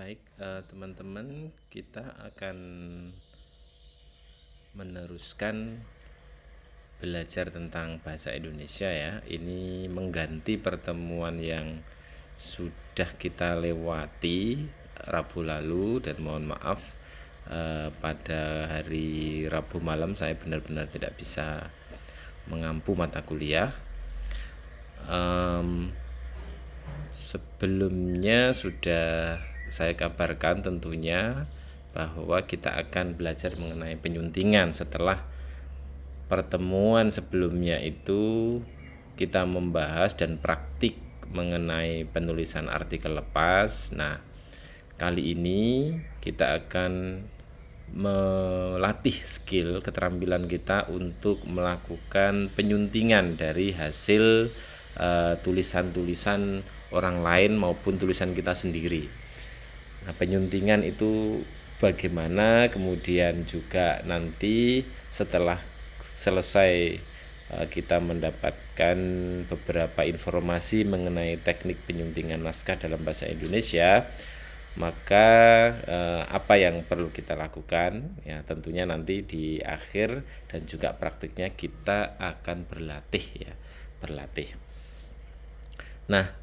Baik, teman-teman, kita akan meneruskan belajar tentang bahasa Indonesia ya. Ini mengganti pertemuan yang sudah kita lewati Rabu lalu, dan mohon maaf pada hari Rabu malam saya benar-benar tidak bisa mengampu mata kuliah. Sebelumnya sudah saya kabarkan tentunya bahwa kita akan belajar mengenai penyuntingan. Setelah pertemuan sebelumnya itu kita membahas dan praktik mengenai penulisan artikel lepas. Nah, kali ini kita akan melatih skill keterampilan kita untuk melakukan penyuntingan dari hasil tulisan-tulisan orang lain maupun tulisan kita sendiri. Nah, penyuntingan itu bagaimana, kemudian juga nanti setelah selesai kita mendapatkan beberapa informasi mengenai teknik penyuntingan naskah dalam bahasa Indonesia, maka apa yang perlu kita lakukan ya, tentunya nanti di akhir dan juga praktiknya kita akan berlatih. Nah,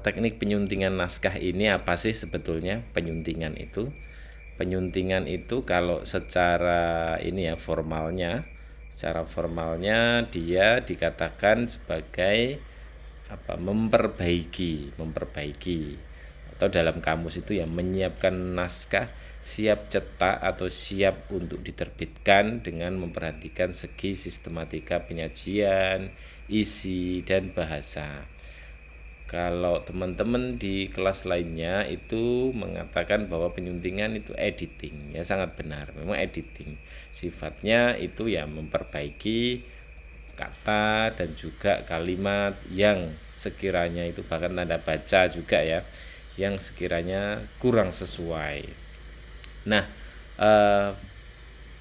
teknik penyuntingan naskah ini apa sih sebetulnya? Penyuntingan itu kalau secara formalnya dia dikatakan sebagai memperbaiki atau dalam kamus itu ya, menyiapkan naskah siap cetak atau siap untuk diterbitkan dengan memperhatikan segi sistematika penyajian, isi, dan bahasa. Kalau teman-teman di kelas lainnya itu mengatakan bahwa penyuntingan itu editing, ya sangat benar, memang editing. Sifatnya itu ya memperbaiki kata dan juga kalimat yang sekiranya itu, bahkan tanda baca juga ya, yang sekiranya kurang sesuai. Nah,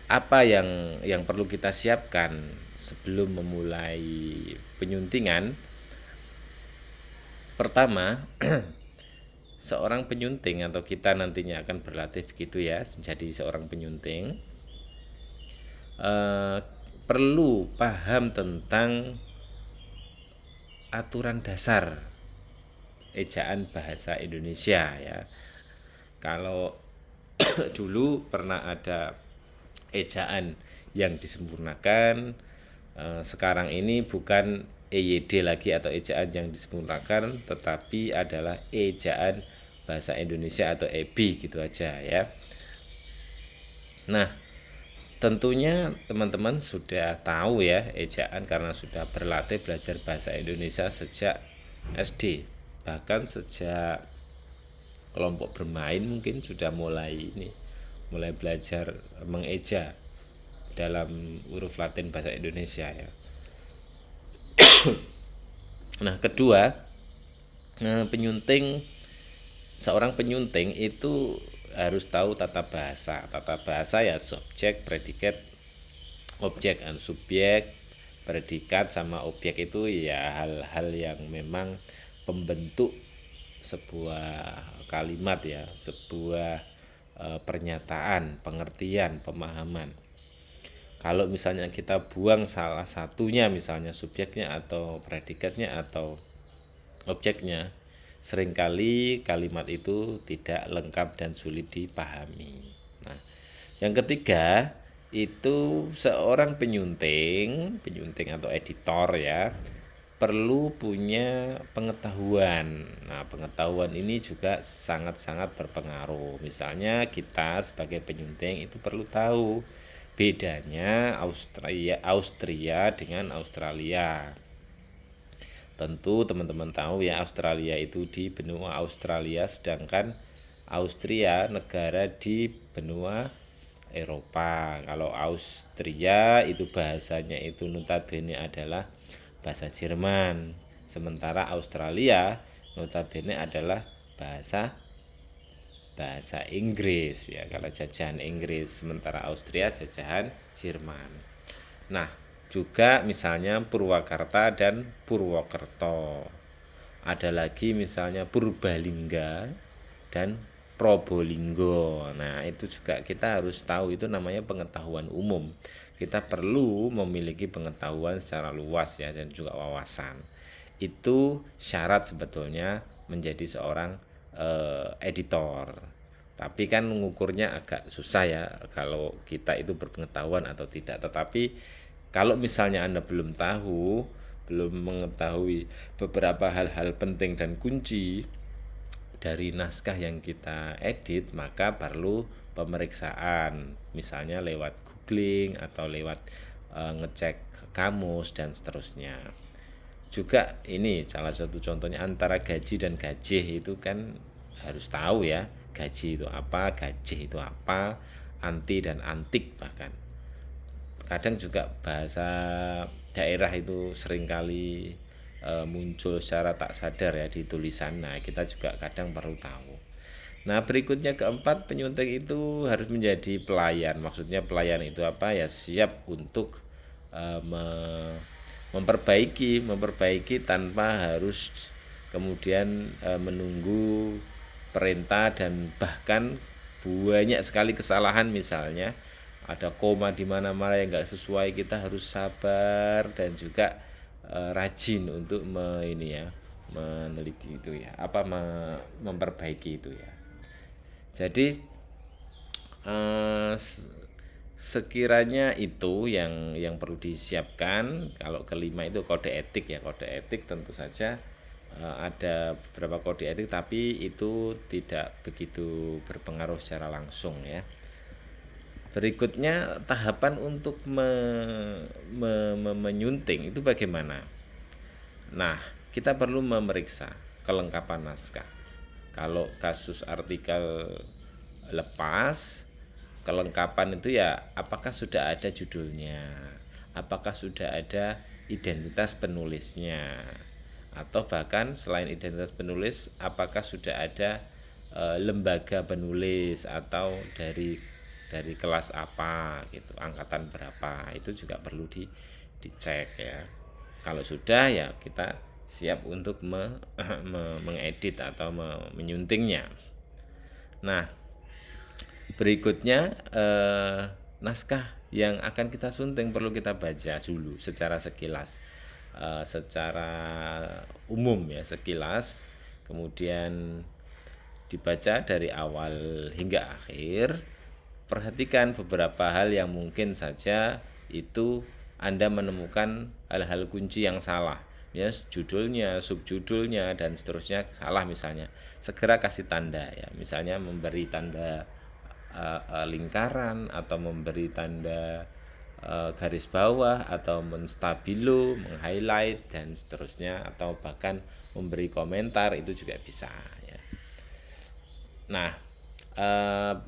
apa yang perlu kita siapkan sebelum memulai penyuntingan? Pertama, seorang penyunting atau kita nantinya akan berlatih begitu ya, menjadi seorang penyunting, perlu paham tentang aturan dasar ejaan bahasa Indonesia ya. Kalau dulu pernah ada ejaan yang disempurnakan, sekarang ini bukan EYD lagi atau ejaan yang disempurnakan, tetapi adalah ejaan bahasa Indonesia atau EBI gitu aja ya. Nah, tentunya teman-teman sudah tahu ya ejaan karena sudah berlatih belajar bahasa Indonesia sejak SD, bahkan sejak kelompok bermain mungkin sudah mulai belajar mengeja dalam huruf Latin bahasa Indonesia ya. Nah, kedua, seorang penyunting itu harus tahu tata bahasa. Tata bahasa ya subjek, predikat, objek, dan subjek, predikat sama objek itu ya hal-hal yang memang pembentuk sebuah kalimat ya, sebuah pernyataan, pengertian, pemahaman. Kalau misalnya kita buang salah satunya, misalnya subjeknya atau predikatnya atau objeknya, seringkali kalimat itu tidak lengkap dan sulit dipahami. Nah, yang ketiga itu seorang penyunting atau editor ya, perlu punya pengetahuan. Nah, pengetahuan ini juga sangat-sangat berpengaruh. Misalnya kita sebagai penyunting itu perlu tahu bedanya Austria dengan Australia. Tentu teman-teman tahu ya, Australia itu di benua Australia, sedangkan Austria negara di benua Eropa. Kalau Austria itu bahasanya itu notabene adalah bahasa Jerman, sementara Australia notabene adalah bahasa Inggris ya, kalau jajahan Inggris, sementara Austria jajahan Jerman. Nah, juga misalnya Purwakarta dan Purwokerto. Ada lagi misalnya Purbalingga dan Probolinggo. Nah, itu juga kita harus tahu, itu namanya pengetahuan umum. Kita perlu memiliki pengetahuan secara luas ya, dan juga wawasan. Itu syarat sebetulnya menjadi seorang editor. Tapi kan mengukurnya agak susah ya kalau kita itu berpengetahuan atau tidak. Tetapi kalau misalnya Anda belum tahu, belum mengetahui beberapa hal-hal penting dan kunci dari naskah yang kita edit, maka perlu pemeriksaan, misalnya lewat googling atau lewat ngecek kamus dan seterusnya. Juga ini salah satu contohnya, antara gaji dan gajih itu kan harus tahu ya, gaji itu apa, gajih itu apa, anti dan antik. Bahkan kadang juga bahasa daerah itu seringkali muncul secara tak sadar ya di tulisan. Nah, kita juga kadang perlu tahu. Nah, berikutnya keempat, penyunting itu harus menjadi pelayan. Maksudnya pelayan itu apa ya, siap untuk memperbaiki tanpa harus kemudian menunggu perintah, dan bahkan banyak sekali kesalahan, misalnya ada koma di mana-mana yang nggak sesuai, kita harus sabar dan juga rajin untuk meneliti itu ya, memperbaiki itu ya. Jadi sekiranya itu yang perlu disiapkan. Kalau kelima itu kode etik ya, kode etik tentu saja ada beberapa kode etik, tapi itu tidak begitu berpengaruh secara langsung ya. Berikutnya, tahapan untuk menyunting itu bagaimana? Nah, kita perlu memeriksa kelengkapan naskah. Kalau kasus artikel lepas, kelengkapan itu ya apakah sudah ada judulnya, apakah sudah ada identitas penulisnya, atau bahkan selain identitas penulis, apakah sudah ada lembaga penulis atau dari kelas apa gitu, angkatan berapa, itu juga perlu dicek ya. Kalau sudah ya kita siap untuk mengedit atau menyuntingnya. Nah, berikutnya naskah yang akan kita sunting perlu kita baca dulu secara sekilas, secara umum ya, sekilas, kemudian dibaca dari awal hingga akhir. Perhatikan beberapa hal yang mungkin saja itu Anda menemukan hal-hal kunci yang salah ya, judulnya, subjudulnya dan seterusnya salah misalnya. Segera kasih tanda ya, misalnya memberi tanda lingkaran, atau memberi tanda garis bawah, atau menstabilo, meng-highlight dan seterusnya, atau bahkan memberi komentar, itu juga bisa ya. Nah,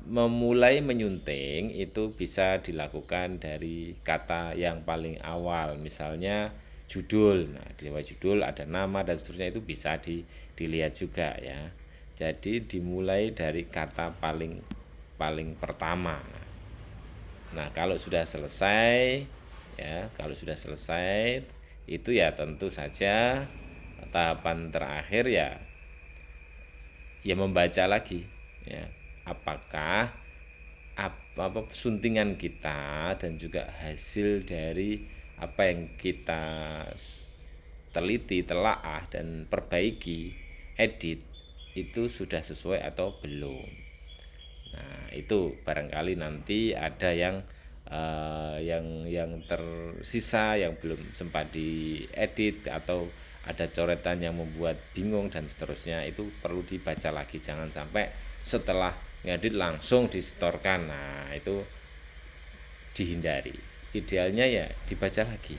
memulai menyunting itu bisa dilakukan dari kata yang paling awal, misalnya judul. Nah, di bawah judul ada nama dan seterusnya, itu bisa dilihat juga ya. Jadi dimulai dari kata paling pertama. Nah, kalau sudah selesai ya, itu ya tentu saja tahapan terakhir ya membaca lagi ya, apakah apa suntingan kita dan juga hasil dari apa yang kita teliti, telaah dan perbaiki, edit, itu sudah sesuai atau belum. Nah, itu barangkali nanti ada yang tersisa yang belum sempat diedit, atau ada coretan yang membuat bingung dan seterusnya, itu perlu dibaca lagi. Jangan sampai setelah ngedit langsung disetorkan. Nah, itu dihindari. Idealnya ya dibaca lagi.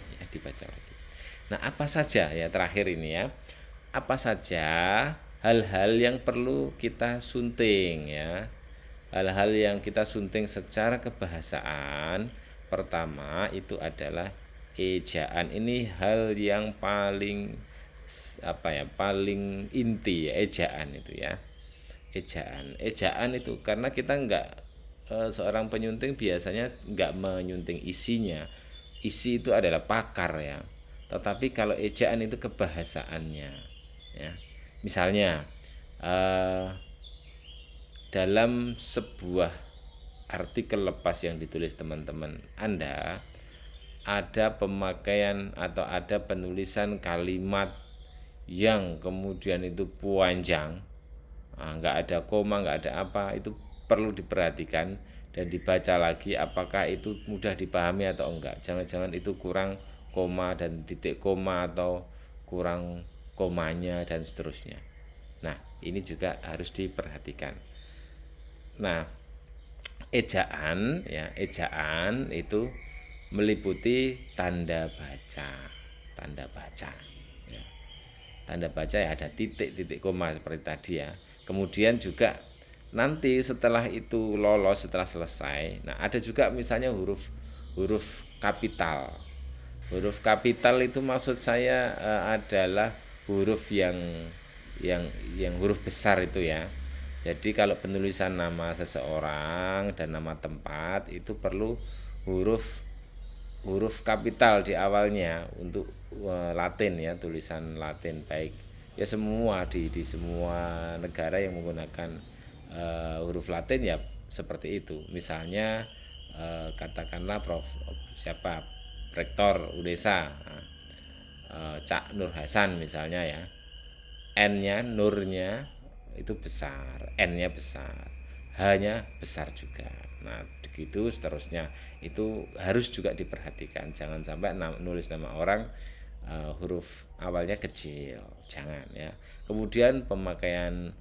Nah, apa saja ya, terakhir ini ya, apa saja hal-hal yang perlu kita sunting ya. Hal-hal yang kita sunting secara kebahasaan, pertama itu adalah ejaan. Ini hal yang paling paling inti ya, ejaan itu ya. Ejaan itu karena kita seorang penyunting biasanya enggak menyunting isinya. Isi itu adalah pakar ya. Tetapi kalau ejaan itu kebahasaannya ya. Misalnya dalam sebuah artikel lepas yang ditulis teman-teman Anda, ada pemakaian atau ada penulisan kalimat yang kemudian itu panjang, nggak ada koma, nggak ada apa, itu perlu diperhatikan dan dibaca lagi apakah itu mudah dipahami atau enggak. Jangan-jangan itu kurang koma dan titik koma atau kurang komanya dan seterusnya. Nah, ini juga harus diperhatikan. Nah, ejaan itu meliputi tanda baca. Ya. Tanda baca ya ada titik koma seperti tadi ya. Kemudian juga nanti setelah itu lolos, setelah selesai, nah ada juga misalnya huruf kapital. Huruf kapital itu maksud saya adalah huruf yang huruf besar itu ya. Jadi kalau penulisan nama seseorang dan nama tempat itu perlu huruf kapital di awalnya untuk Latin ya, tulisan Latin baik ya semua di semua negara yang menggunakan huruf Latin ya seperti itu. Misalnya katakanlah Rektor Udesa, Cak Nur Hasan misalnya ya, N-nya, Nurnya itu besar, N-nya besar, H-nya besar juga. Nah, begitu seterusnya. Itu harus juga diperhatikan. Jangan sampai nulis nama orang huruf awalnya kecil, jangan ya. Kemudian pemakaian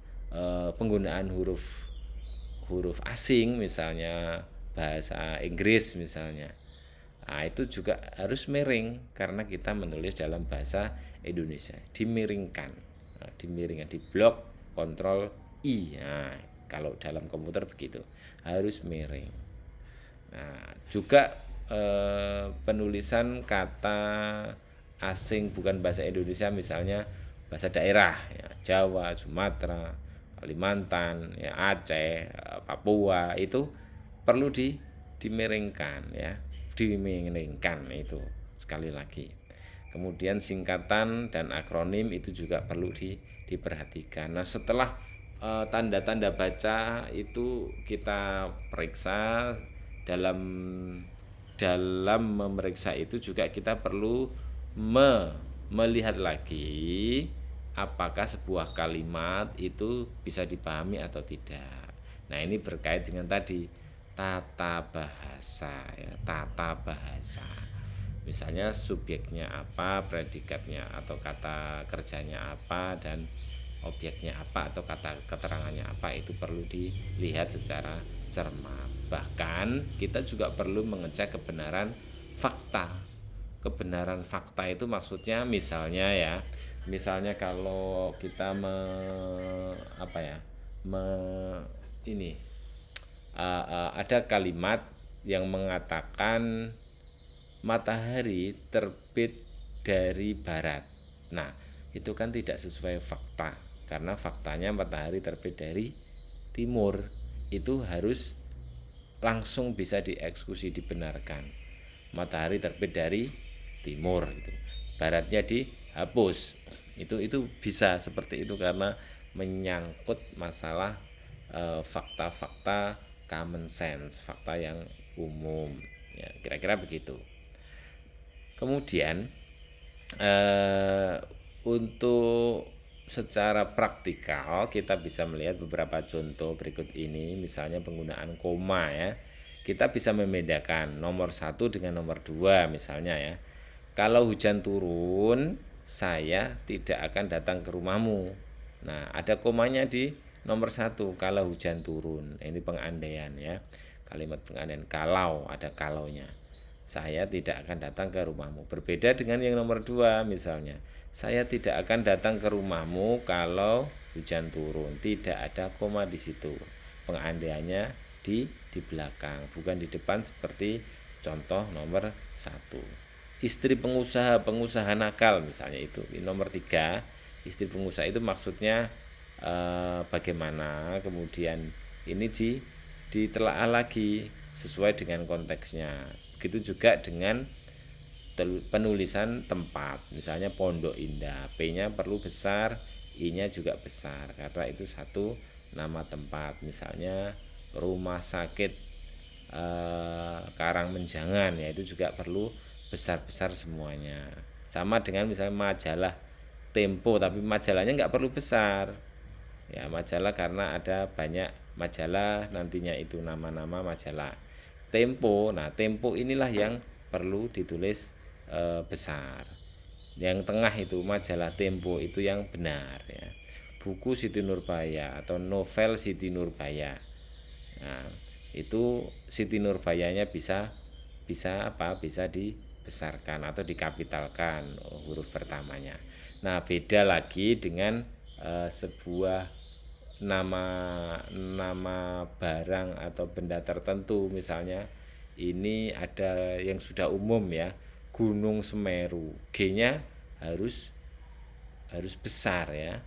penggunaan huruf asing misalnya bahasa Inggris misalnya. Nah, itu juga harus miring karena kita menulis dalam bahasa Indonesia. Dimiringkan, di blok kontrol I. Nah, kalau dalam komputer begitu harus miring. Nah, juga penulisan kata asing bukan bahasa Indonesia misalnya bahasa daerah ya, Jawa, Sumatera, Kalimantan, ya, Aceh, Papua itu perlu dimiringkan ya. Dimiringkan itu sekali lagi. Kemudian singkatan dan akronim itu juga perlu diperhatikan. Nah, setelah tanda-tanda baca itu kita periksa, dalam memeriksa itu juga kita perlu melihat lagi apakah sebuah kalimat itu bisa dipahami atau tidak. Nah, ini berkait dengan tadi tata bahasa ya, tata bahasa. Misalnya subjeknya apa, predikatnya atau kata kerjanya apa dan objeknya apa atau kata keterangannya apa itu perlu dilihat secara cermat. Bahkan kita juga perlu mengecek kebenaran fakta. Kebenaran fakta itu maksudnya misalnya ya, misalnya kalau kita ada kalimat yang mengatakan matahari terbit dari barat. Nah, itu kan tidak sesuai fakta karena faktanya matahari terbit dari timur. Itu harus langsung bisa dieksekusi, dibenarkan. Matahari terbit dari timur gitu. Baratnya dihapus. Itu bisa seperti itu karena menyangkut masalah fakta-fakta common sense, fakta yang umum ya, kira-kira begitu. Kemudian untuk secara praktikal kita bisa melihat beberapa contoh berikut ini. Misalnya penggunaan koma ya, kita bisa membedakan nomor 1 dengan nomor 2 misalnya ya. Kalau hujan turun, saya tidak akan datang ke rumahmu. Nah, ada komanya di nomor 1 kalau hujan turun. Ini pengandaian ya. Kalimat pengandaian kalau, ada kalaunya. Saya tidak akan datang ke rumahmu. Berbeda dengan yang nomor 2 misalnya. Saya tidak akan datang ke rumahmu kalau hujan turun. Tidak ada koma di situ. Pengandaiannya di belakang, bukan di depan seperti contoh nomor 1. Istri pengusaha nakal misalnya itu. Di nomor 3, istri pengusaha itu maksudnya bagaimana, kemudian ini ditelaah lagi sesuai dengan konteksnya. Begitu juga dengan penulisan tempat, misalnya Pondok Indah, P-nya perlu besar, I-nya juga besar karena itu satu nama tempat, misalnya rumah sakit Karangmenjangan, ya itu juga perlu besar-besar semuanya. Sama dengan misalnya majalah Tempo, tapi majalahnya nggak perlu besar. Ya, majalah karena ada banyak majalah, nantinya itu nama-nama majalah. Tempo, nah Tempo inilah yang perlu ditulis besar. Yang tengah itu majalah Tempo itu yang benar, ya. Buku Siti Nurbaya atau novel Siti Nurbaya. Nah, itu Siti Nurbayanya bisa bisa apa? Bisa dibesarkan atau dikapitalkan huruf pertamanya. Nah, beda lagi dengan sebuah nama nama barang atau benda tertentu, misalnya ini ada yang sudah umum ya, Gunung Semeru, G-nya harus harus besar ya,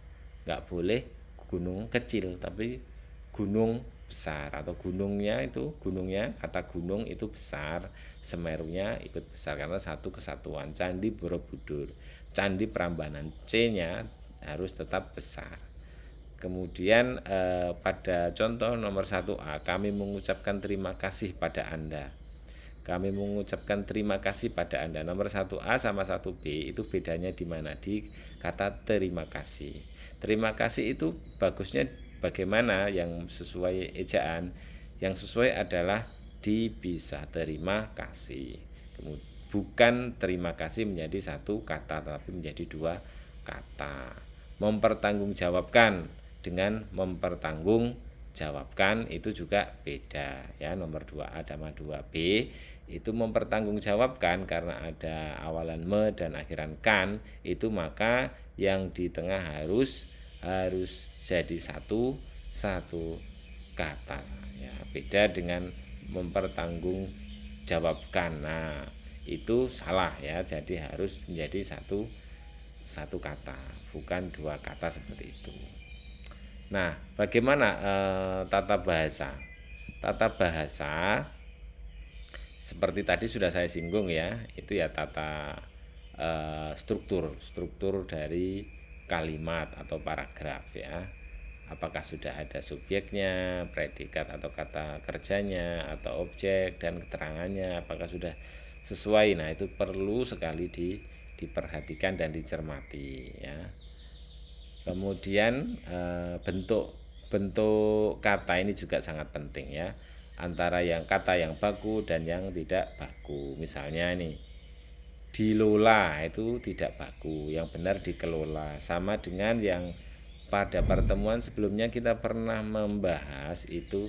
nggak boleh gunung kecil tapi gunung besar, atau gunungnya kata gunung itu besar, Semerunya ikut besar karena satu kesatuan. Candi Borobudur, Candi Prambanan, C-nya harus tetap besar. Kemudian pada contoh nomor 1A, kami mengucapkan terima kasih pada Anda. Kami mengucapkan terima kasih pada Anda. Nomor 1A sama 1B itu bedanya di mana? Di kata terima kasih. Terima kasih itu bagusnya bagaimana yang sesuai ejaan? Yang sesuai adalah di bisa terima kasih. Bukan terima kasih menjadi satu kata tapi menjadi dua kata. Mempertanggungjawabkan dengan mempertanggungjawabkan itu juga beda ya. Nomor 2A sama 2B itu mempertanggungjawabkan karena ada awalan me dan akhiran kan, itu maka yang di tengah harus jadi satu kata ya. Beda dengan mempertanggungjawabkan. Nah, itu salah ya. Jadi harus menjadi satu kata, bukan dua kata seperti itu. Nah, bagaimana tata bahasa? Tata bahasa seperti tadi sudah saya singgung ya, itu ya tata struktur dari kalimat atau paragraf ya. Apakah sudah ada subjeknya, predikat atau kata kerjanya, atau objek dan keterangannya, apakah sudah sesuai. Nah, itu perlu sekali diperhatikan dan dicermati ya. Kemudian bentuk kata ini juga sangat penting ya, antara yang kata yang baku dan yang tidak baku. Misalnya nih, dilola itu tidak baku, yang benar dikelola. Sama dengan yang pada pertemuan sebelumnya kita pernah membahas itu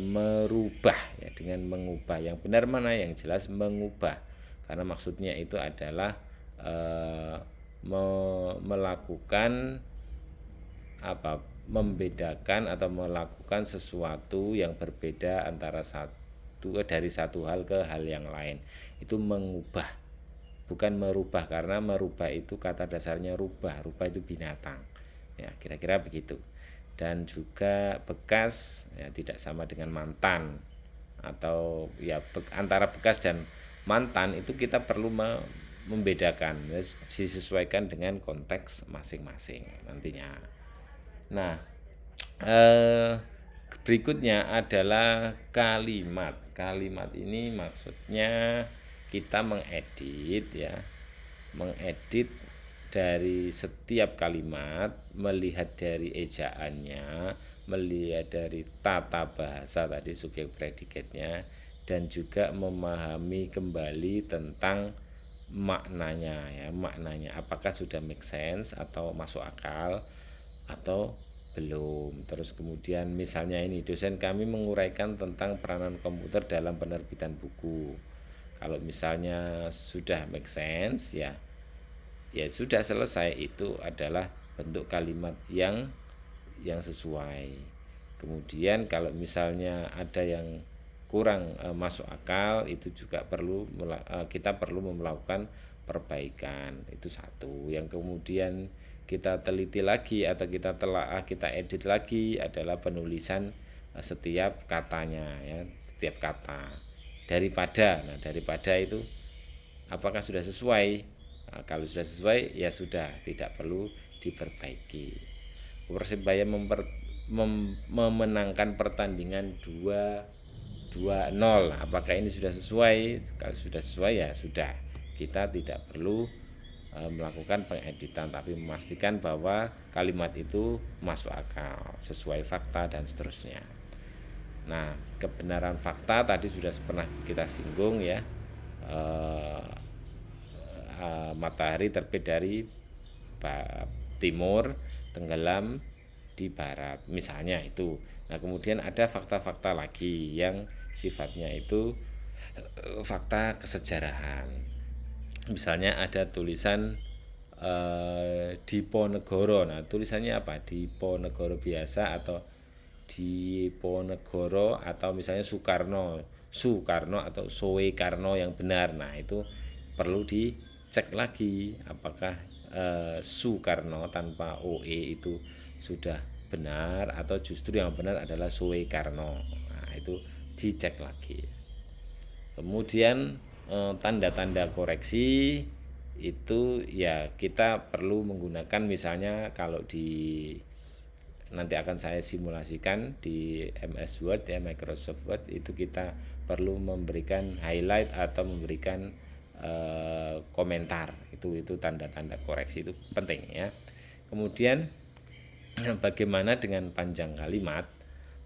merubah ya, dengan mengubah. Yang benar mana? Yang jelas mengubah, karena maksudnya itu adalah melakukan apa, membedakan atau melakukan sesuatu yang berbeda antara dari satu hal ke hal yang lain. Itu mengubah, bukan merubah, karena merubah itu kata dasarnya rubah itu binatang ya, kira-kira begitu. Dan juga bekas ya, tidak sama dengan mantan, atau ya antara bekas dan mantan itu kita perlu membedakan, disesuaikan dengan konteks masing-masing nantinya. Nah, berikutnya adalah kalimat. Kalimat ini maksudnya kita mengedit ya, mengedit dari setiap kalimat, melihat dari ejaannya, melihat dari tata bahasa tadi, subjek predikatnya, dan juga memahami kembali tentang maknanya ya, maknanya apakah sudah make sense atau masuk akal atau belum. Terus kemudian misalnya ini, dosen kami menguraikan tentang peranan komputer dalam penerbitan buku. Kalau misalnya sudah make sense ya, ya sudah selesai, itu adalah bentuk kalimat yang sesuai. Kemudian kalau misalnya ada yang kurang masuk akal, itu juga kita perlu melakukan perbaikan. Itu satu. Yang kemudian kita teliti lagi atau kita edit lagi adalah penulisan setiap katanya ya, setiap kata. Daripada itu apakah sudah sesuai? Nah, kalau sudah sesuai ya sudah, tidak perlu diperbaiki. Persebaya memenangkan pertandingan 2-0. Apakah ini sudah sesuai? Kalau sudah sesuai ya sudah, kita tidak perlu melakukan pengeditan, tapi memastikan bahwa kalimat itu masuk akal, sesuai fakta dan seterusnya. Nah, kebenaran fakta tadi sudah pernah kita singgung ya. Matahari terbit dari timur, tenggelam di barat, misalnya itu. Nah, kemudian ada fakta-fakta lagi yang sifatnya itu fakta kesejarahan. Misalnya ada tulisan Diponegoro. Nah, tulisannya apa? Diponegoro biasa atau Diponegoro, atau misalnya Soekarno atau Soekarno yang benar. Nah, itu perlu dicek lagi apakah Soekarno tanpa OE itu sudah benar atau justru yang benar adalah Soekarno. Nah, itu dicek lagi. Kemudian tanda-tanda koreksi itu ya kita perlu menggunakan, misalnya kalau nanti akan saya simulasikan di MS Word ya, Microsoft Word, itu kita perlu memberikan highlight atau memberikan komentar. Itu tanda-tanda koreksi itu penting ya. Kemudian bagaimana dengan panjang kalimat?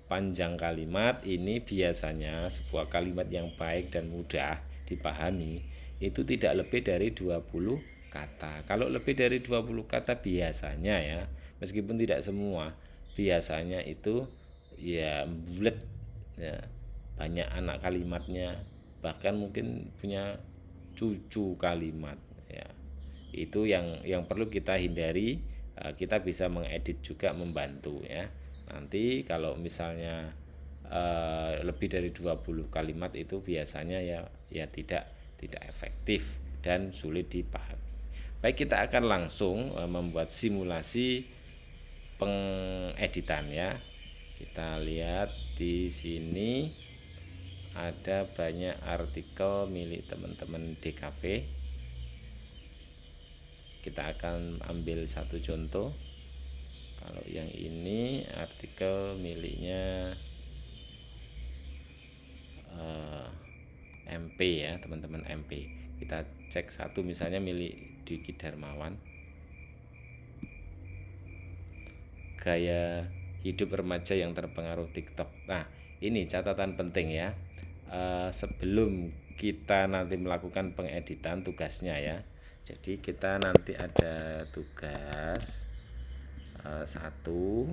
Panjang kalimat ini biasanya sebuah kalimat yang baik dan mudah dipahami itu tidak lebih dari 20 kata. Kalau lebih dari 20 kata biasanya ya, meskipun tidak semua, biasanya itu ya bulat ya, banyak anak kalimatnya, bahkan mungkin punya cucu kalimat ya. Itu yang perlu kita hindari. Kita bisa mengedit juga, membantu ya. Nanti kalau misalnya lebih dari 20 kalimat itu biasanya ya tidak efektif dan sulit dipahami. Baik, kita akan langsung membuat simulasi pengeditan ya. Kita lihat di sini ada banyak artikel milik teman-teman DKV. Kita akan ambil satu contoh. Kalau yang ini artikel miliknya MP ya, teman-teman MP. Kita cek satu, misalnya milik Dwiki Darmawan, gaya hidup remaja yang terpengaruh TikTok. Nah, ini catatan penting ya. Sebelum kita nanti melakukan pengeditan, tugasnya ya. Jadi kita nanti ada tugas satu,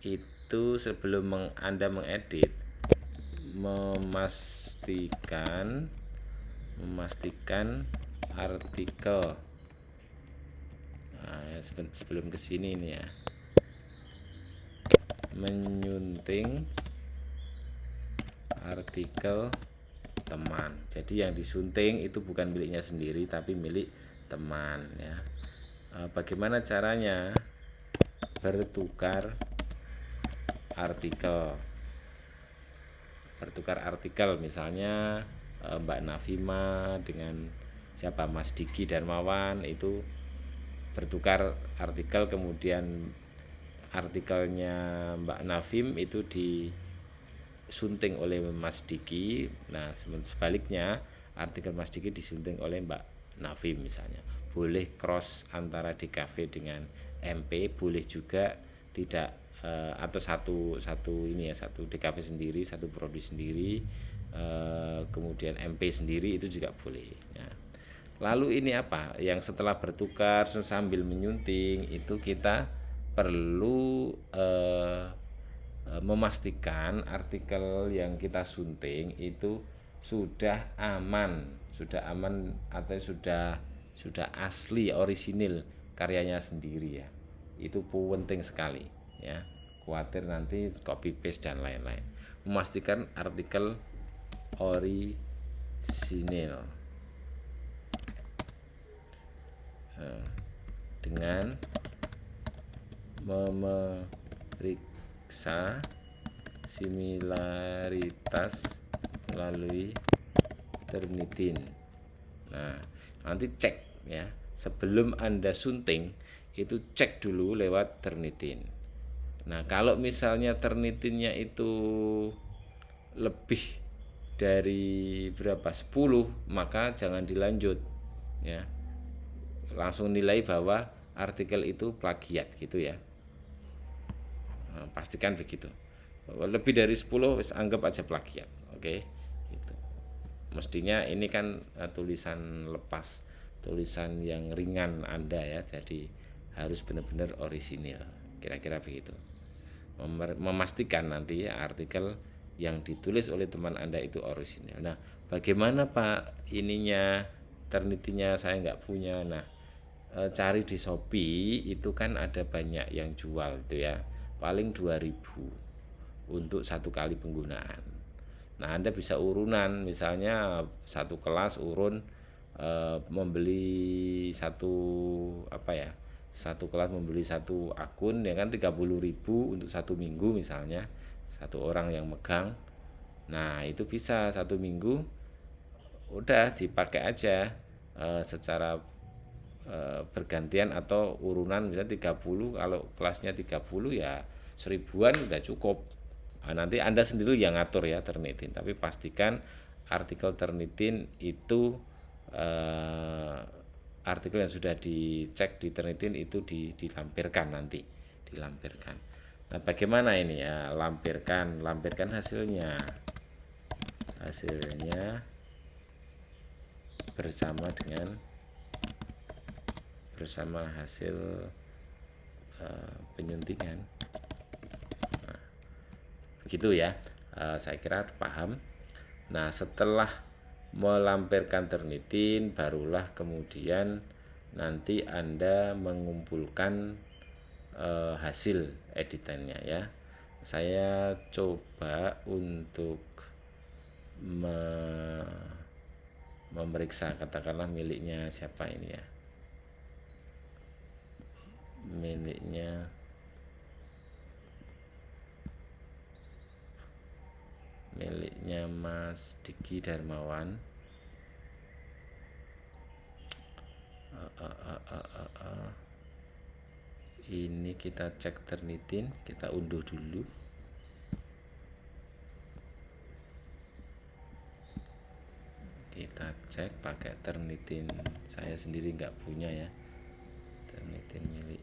itu sebelum Anda mengedit, memastikan artikel. Nah, sebelum kesini nih ya, menyunting artikel teman. Jadi yang disunting itu bukan miliknya sendiri tapi milik teman ya. Bagaimana caranya? Bertukar artikel, misalnya Mbak Nafima dengan siapa, Mas Diki Darmawan, itu bertukar artikel, kemudian artikelnya Mbak Nafim itu disunting oleh Mas Diki. Nah, sebaliknya artikel Mas Diki disunting oleh Mbak Nafim misalnya. Boleh cross antara DKV dengan MP, boleh juga tidak, atau satu ini ya, satu DKV sendiri, satu prodi sendiri, kemudian MP sendiri, itu juga boleh ya. Lalu ini apa yang setelah bertukar sambil menyunting itu kita perlu memastikan artikel yang kita sunting itu sudah aman atau sudah asli, orisinil karyanya sendiri ya. Itu penting sekali ya. Khawatir nanti copy paste dan lain-lain. Memastikan artikel orisinil dengan memeriksa similaritas melalui Turnitin. Nah, nanti cek ya, sebelum Anda sunting itu cek dulu lewat Turnitin. Nah, kalau misalnya Turnitinnya itu lebih dari berapa 10, maka jangan dilanjut ya, langsung nilai bahwa artikel itu plagiat gitu ya. Nah, pastikan begitu. Lebih dari 10 anggap aja plagiat, oke gitu. Mestinya ini kan tulisan lepas, tulisan yang ringan Anda ya, jadi harus benar-benar orisinil, kira-kira begitu. Memastikan nanti artikel yang ditulis oleh teman Anda itu orisinil. Nah, bagaimana Pak ininya, Ternitinya saya nggak punya. Nah, cari di Shopee itu kan ada banyak yang jual itu ya, paling 2000 untuk satu kali penggunaan. Nah, Anda bisa urunan, misalnya satu kelas urun membeli satu apa ya, satu kelas membeli satu akun ya kan 30.000 untuk satu minggu misalnya, satu orang yang megang. Nah, itu bisa satu minggu udah dipakai aja secara bergantian atau urunan, misalnya 30, kalau kelasnya 30 ya 1000-an udah cukup. Nah, nanti Anda sendiri yang ngatur ya Turnitin, tapi pastikan artikel Turnitin itu artikel yang sudah dicek di Turnitin itu dilampirkan nanti, dilampirkan. Nah, bagaimana ini ya, lampirkan hasilnya bersama hasil penyuntingan. Nah, begitu ya, saya kira paham. Nah, setelah melampirkan Turnitin, barulah kemudian nanti Anda mengumpulkan hasil editannya ya. Saya coba untuk memeriksa, katakanlah miliknya siapa ini ya, miliknya Mas Diki Darmawan. Ini kita cek Turnitin, kita unduh dulu. Kita cek pakai Turnitin, saya sendiri nggak punya ya Turnitin milik.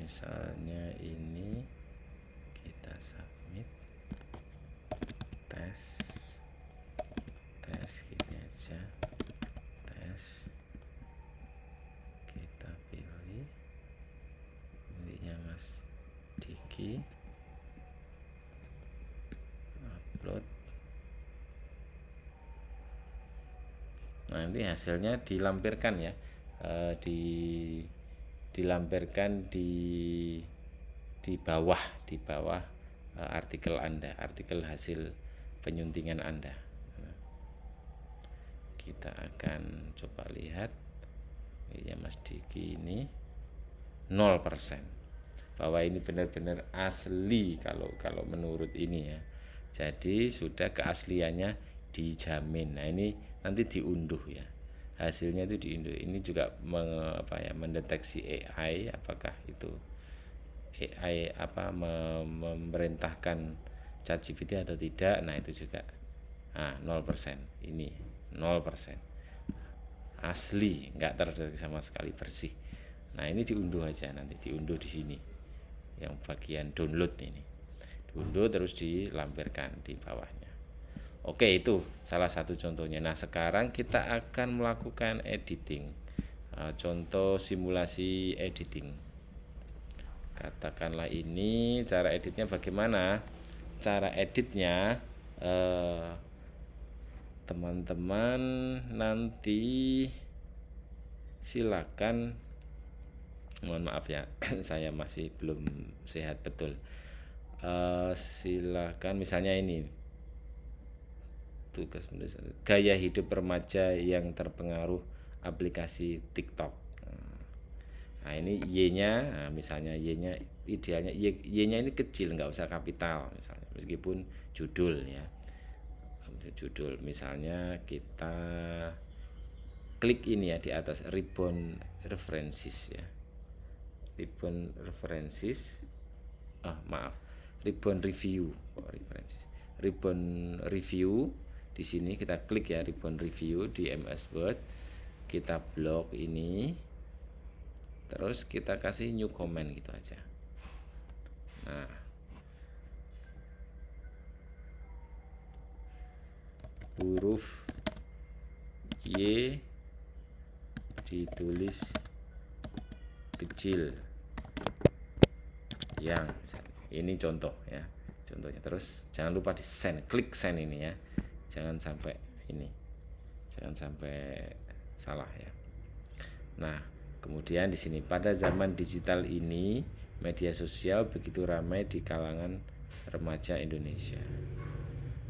Misalnya ini kita submit, tes gini aja, tes, kita pilih miliknya Mas Diki, upload. Nah, nanti hasilnya dilampirkan ya, dilampirkan di bawah artikel Anda, artikel hasil penyuntingan Anda. Kita akan coba lihat ya, Mas Diki ini 0%, bahwa ini benar-benar asli kalau menurut ini ya. Jadi sudah keasliannya dijamin. Nah, ini nanti diunduh ya, hasilnya itu diunduh. Ini juga mendeteksi AI, apakah itu AI memerintahkan ChatGPT atau tidak. Nah, itu juga 0%, ini 0% asli, nggak terdeteksi sama sekali, bersih. Nah, ini diunduh aja, nanti diunduh di sini yang bagian download, ini diunduh terus dilampirkan di bawahnya. Oke, itu salah satu contohnya. Nah, sekarang kita akan melakukan editing, contoh simulasi editing. Katakanlah ini cara editnya bagaimana. Cara editnya teman-teman nanti silakan, mohon maaf ya saya masih belum sehat betul. Silakan misalnya ini tugas menulis gaya hidup remaja yang terpengaruh aplikasi TikTok. Nah, ini Y-nya, misalnya Y-nya idealnya Y-nya ini kecil, nggak usah kapital misalnya, meskipun judul ya. Judul misalnya kita klik ini ya di atas ribbon references ya. Ribbon references. Ribbon review. Ribbon review. Di sini kita klik ya ribbon review di MS Word. Kita blok ini. Terus kita kasih new comment gitu aja. Nah, huruf Y ditulis kecil yang misalnya. Ini contoh ya, contohnya. Terus jangan lupa di send, klik send ini ya, jangan sampai salah ya. Nah, kemudian di sini, pada zaman digital ini media sosial begitu ramai di kalangan remaja Indonesia.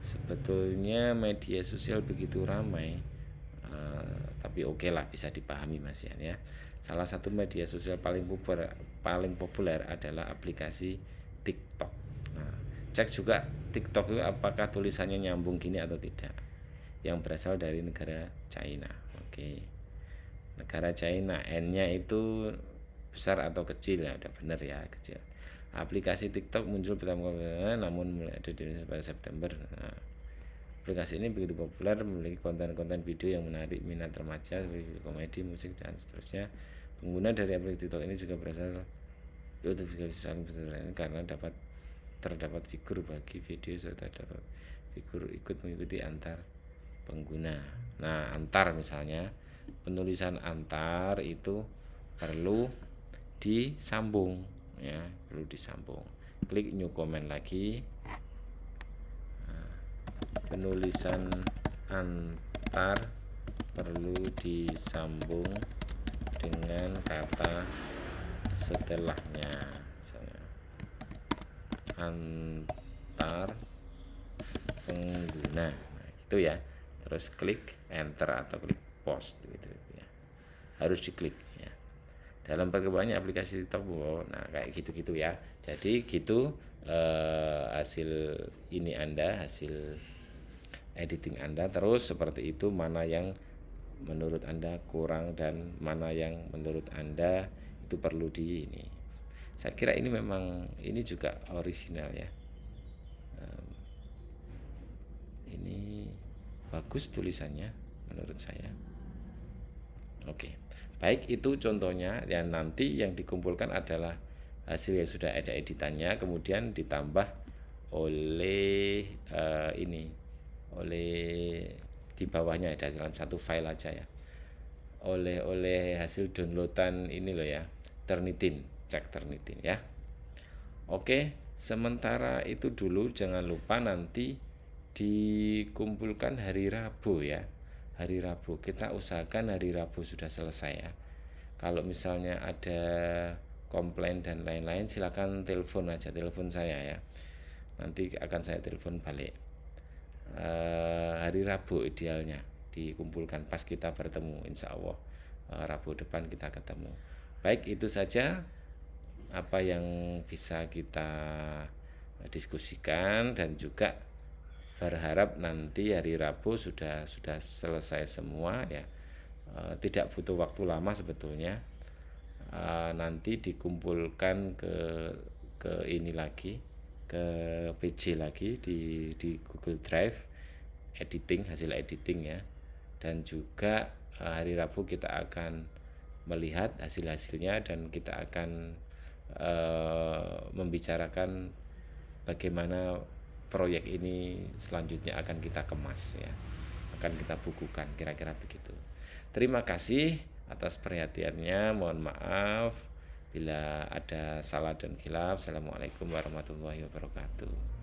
Sebetulnya media sosial begitu ramai, tapi oke lah, bisa dipahami Mas Yan ya. Salah satu media sosial paling populer adalah aplikasi TikTok. Nah, cek juga TikTok itu apakah tulisannya nyambung gini atau tidak. Yang berasal dari negara China. Oke. Negara China, N-nya itu besar atau kecil ya, udah bener ya, kecil. Aplikasi TikTok muncul pertama kali, namun mulai ada di Indonesia pada September. Nah, aplikasi ini begitu populer, memiliki konten-konten video yang menarik minat remaja, seperti komedi, musik, dan seterusnya. Pengguna dari aplikasi TikTok ini juga berasal dari saling berinteraksi karena terdapat figur bagi video serta dapat figur ikut mengikuti antar pengguna. Nah, antar misalnya, penulisan antar itu perlu disambung ya, perlu disambung. Klik new comment lagi. Nah, penulisan antar perlu disambung dengan kata setelahnya, misalnya antar pengguna. Nah, gitu ya. Terus klik enter atau klik post gitu ya. Harus diklik ya. Dalam perkembangannya aplikasi TikTok, nah kayak gitu-gitu ya. Jadi gitu hasil ini Anda, hasil editing Anda. Terus seperti itu, mana yang menurut Anda kurang dan mana yang menurut Anda itu perlu di ini. Saya kira ini memang ini juga orisinal ya. Ini bagus tulisannya menurut saya. Oke. Baik, itu contohnya. Yang nanti yang dikumpulkan adalah hasil yang sudah ada editannya, kemudian ditambah oleh oleh di bawahnya ada dalam satu file aja ya. Oleh hasil downloadan ini loh ya, Turnitin, cek Turnitin ya. Oke, sementara itu dulu, jangan lupa nanti dikumpulkan hari Rabu ya. Hari Rabu, kita usahakan hari Rabu sudah selesai ya. Kalau misalnya ada komplain dan lain-lain, silakan telepon aja, telepon saya ya. Nanti akan saya telepon balik. Hari Rabu idealnya dikumpulkan pas kita bertemu, insya Allah Rabu depan kita ketemu. Baik, itu saja apa yang bisa kita diskusikan, dan juga berharap nanti hari Rabu sudah selesai semua ya. Tidak butuh waktu lama sebetulnya. Nanti dikumpulkan ke ini lagi, ke PC lagi di Google Drive, hasil editing ya. Dan juga hari Rabu kita akan melihat hasil-hasilnya, dan kita akan membicarakan bagaimana proyek ini selanjutnya akan kita kemas ya, akan kita bukukan, kira-kira begitu. Terima kasih atas perhatiannya. Mohon maaf bila ada salah dan khilaf. Assalamualaikum warahmatullahi wabarakatuh.